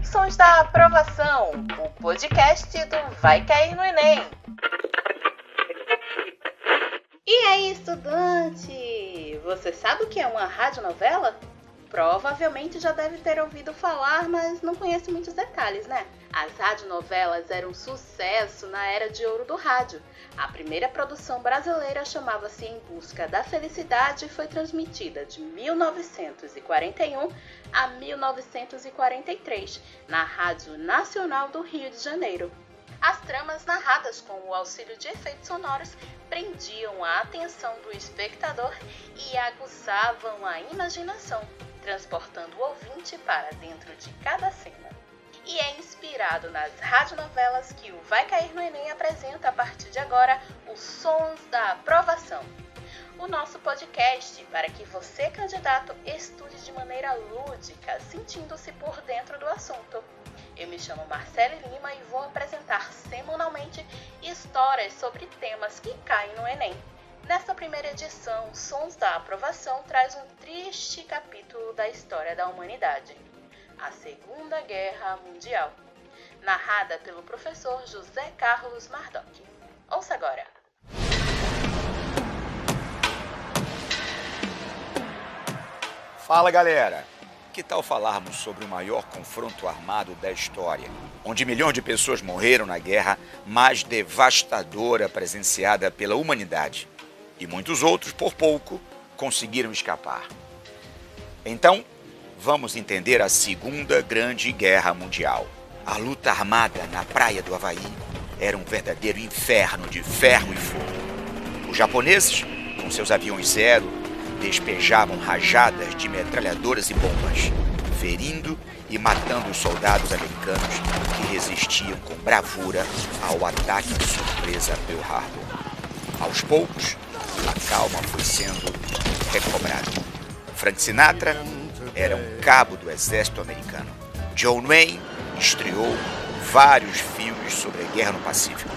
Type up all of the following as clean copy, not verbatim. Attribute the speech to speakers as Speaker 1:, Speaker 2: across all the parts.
Speaker 1: Sons da Aprovação, o podcast do Vai Cair no Enem. E aí, estudante? Você sabe o que é uma radionovela? Provavelmente já deve ter ouvido falar, mas não conhece muitos detalhes, né? As radionovelas eram um sucesso na era de ouro do rádio. A primeira produção brasileira chamava-se Em Busca da Felicidade e foi transmitida de 1941 a 1943 na Rádio Nacional do Rio de Janeiro. As tramas, narradas com o auxílio de efeitos sonoros, prendiam a atenção do espectador e aguçavam a imaginação, transportando o ouvinte para dentro de cada cena. E é inspirado nas radionovelas que o Vai Cair no Enem apresenta a partir de agora os Sons da Aprovação. O nosso podcast para que você, candidato, estude de maneira lúdica, sentindo-se por dentro do assunto. Eu me chamo Marcele Lima e vou apresentar semanalmente histórias sobre temas que caem no Enem. Nesta primeira edição, Sons da Aprovação traz um triste capítulo da história da humanidade, a Segunda Guerra Mundial, narrada pelo professor José Carlos Mardoc. Ouça agora!
Speaker 2: Fala, galera! Que tal falarmos sobre o maior confronto armado da história, onde milhões de pessoas morreram na guerra mais devastadora presenciada pela humanidade, e muitos outros, por pouco, conseguiram escapar. Então, vamos entender a Segunda Grande Guerra Mundial. A luta armada na praia do Havaí era um verdadeiro inferno de ferro e fogo. Os japoneses, com seus aviões Zero, despejavam rajadas de metralhadoras e bombas, ferindo e matando os soldados americanos que resistiam com bravura ao ataque de surpresa a Pearl Harbor. Aos poucos, a calma foi sendo recobrada. Frank Sinatra era um cabo do exército americano. John Wayne estreou vários filmes sobre a guerra no Pacífico,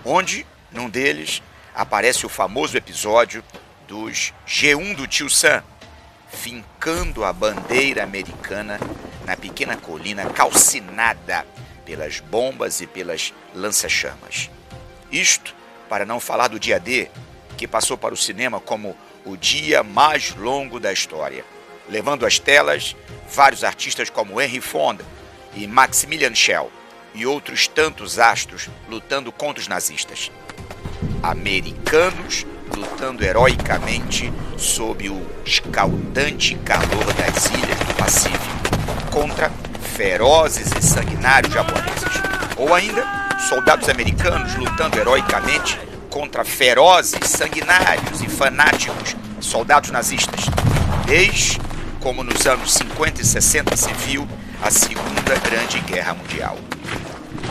Speaker 2: onde, num deles, aparece o famoso episódio dos G1 do Tio Sam, fincando a bandeira americana na pequena colina calcinada pelas bombas e pelas lança-chamas. Isto para não falar do dia D, que passou para o cinema como o dia mais longo da história, levando às telas vários artistas como Henry Fonda e Maximilian Schell e outros tantos astros lutando contra os nazistas. Americanos lutando heroicamente sob o escaldante calor das ilhas do Pacífico contra ferozes e sanguinários japoneses. Ou ainda, soldados americanos lutando heroicamente contra ferozes, sanguinários e fanáticos soldados nazistas. Desde como nos anos 50 e 60 se viu a Segunda Grande Guerra Mundial.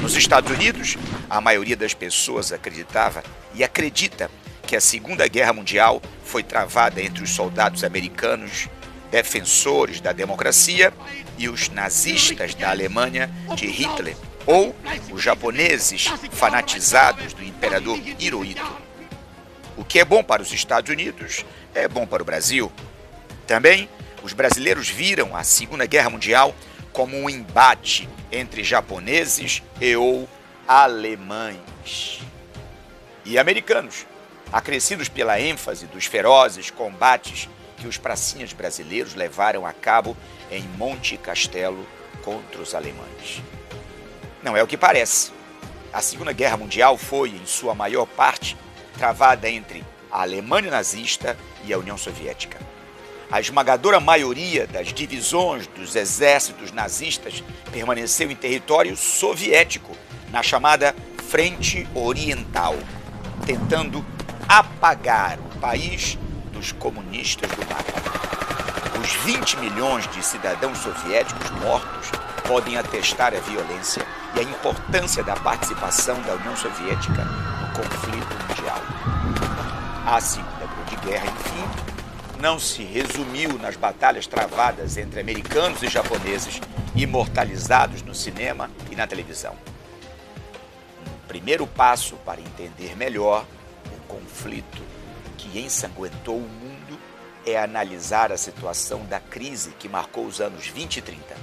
Speaker 2: Nos Estados Unidos, a maioria das pessoas acreditava e acredita que a Segunda Guerra Mundial foi travada entre os soldados americanos defensores da democracia e os nazistas da Alemanha de Hitler, ou os japoneses fanatizados do imperador Hirohito. O que é bom para os Estados Unidos é bom para o Brasil. Também, os brasileiros viram a Segunda Guerra Mundial como um embate entre japoneses e ou alemães. E americanos, acrescidos pela ênfase dos ferozes combates que os pracinhas brasileiros levaram a cabo em Monte Castelo contra os alemães. Não é o que parece. A Segunda Guerra Mundial foi, em sua maior parte, travada entre a Alemanha nazista e a União Soviética. A esmagadora maioria das divisões dos exércitos nazistas permaneceu em território soviético, na chamada Frente Oriental, tentando apagar o país dos comunistas do mapa. Os 20 milhões de cidadãos soviéticos mortos podem atestar a violência e a importância da participação da União Soviética no conflito mundial. A Segunda Grande Guerra, enfim, não se resumiu nas batalhas travadas entre americanos e japoneses, imortalizados no cinema e na televisão. Um primeiro passo para entender melhor o conflito que ensanguentou o mundo é analisar a situação da crise que marcou os anos 20 e 30.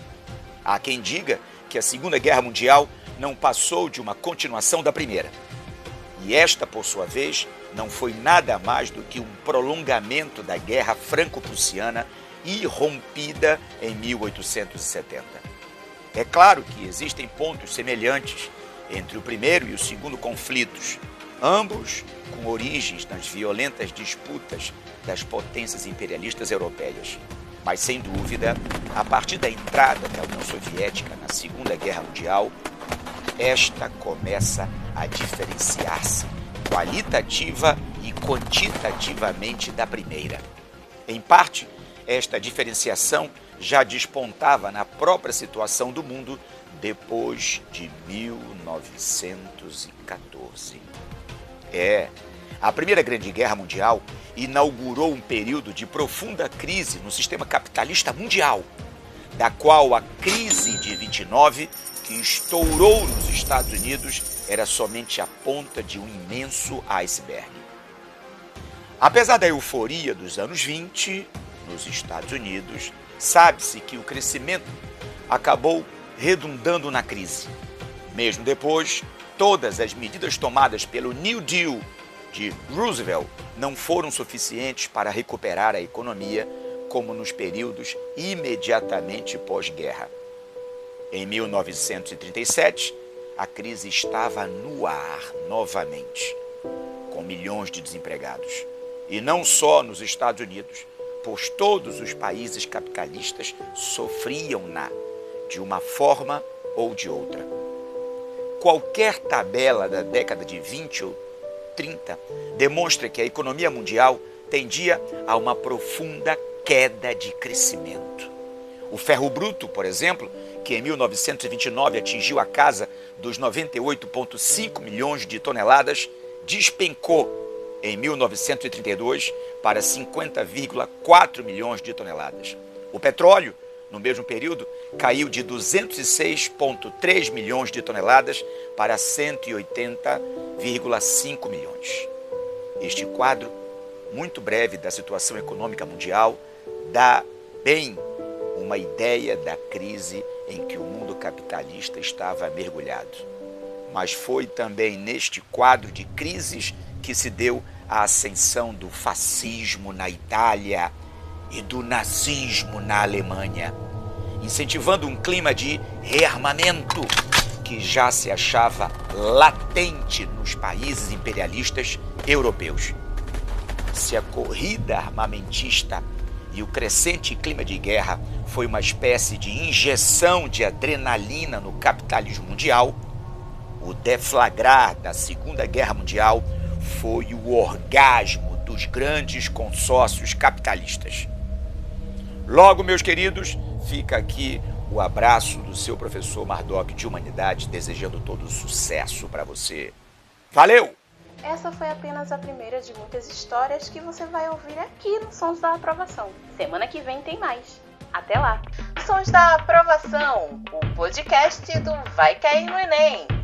Speaker 2: Há quem diga que a Segunda Guerra Mundial não passou de uma continuação da Primeira. E esta, por sua vez, não foi nada mais do que um prolongamento da Guerra Franco-Prussiana irrompida em 1870. É claro que existem pontos semelhantes entre o primeiro e o segundo conflitos, ambos com origens nas violentas disputas das potências imperialistas europeias. Mas, sem dúvida, a partir da entrada da União Soviética na Segunda Guerra Mundial, esta começa a diferenciar-se qualitativa e quantitativamente da primeira. Em parte, esta diferenciação já despontava na própria situação do mundo depois de 1914. A Primeira Grande Guerra Mundial inaugurou um período de profunda crise no sistema capitalista mundial, da qual a crise de 29, que estourou nos Estados Unidos, era somente a ponta de um imenso iceberg. Apesar da euforia dos anos 20, nos Estados Unidos, sabe-se que o crescimento acabou redundando na crise. Mesmo depois, todas as medidas tomadas pelo New Deal de Roosevelt não foram suficientes para recuperar a economia como nos períodos imediatamente pós-guerra. Em 1937, a crise estava no ar novamente, com milhões de desempregados. E não só nos Estados Unidos, pois todos os países capitalistas sofriam-na, de uma forma ou de outra. Qualquer tabela da década de 20 ou 30 demonstra que a economia mundial tendia a uma profunda queda de crescimento. O ferro bruto, por exemplo, que em 1929 atingiu a casa dos 98,5 milhões de toneladas, despencou em 1932 para 50,4 milhões de toneladas. O petróleo, no mesmo período, caiu de 206,3 milhões de toneladas para 180,5 milhões. Este quadro, muito breve da situação econômica mundial, dá bem uma ideia da crise em que o mundo capitalista estava mergulhado. Mas foi também neste quadro de crises que se deu a ascensão do fascismo na Itália e do nazismo na Alemanha, incentivando um clima de rearmamento que já se achava latente nos países imperialistas europeus. Se a corrida armamentista e o crescente clima de guerra foi uma espécie de injeção de adrenalina no capitalismo mundial, o deflagrar da Segunda Guerra Mundial foi o orgasmo dos grandes consórcios capitalistas. Logo, meus queridos, fica aqui o abraço do seu professor Mardoc de Humanidade, desejando todo o sucesso para você. Valeu!
Speaker 1: Essa foi apenas a primeira de muitas histórias que você vai ouvir aqui no Sons da Aprovação. Semana que vem tem mais. Até lá! Sons da Aprovação, o podcast do Vai Cair no Enem.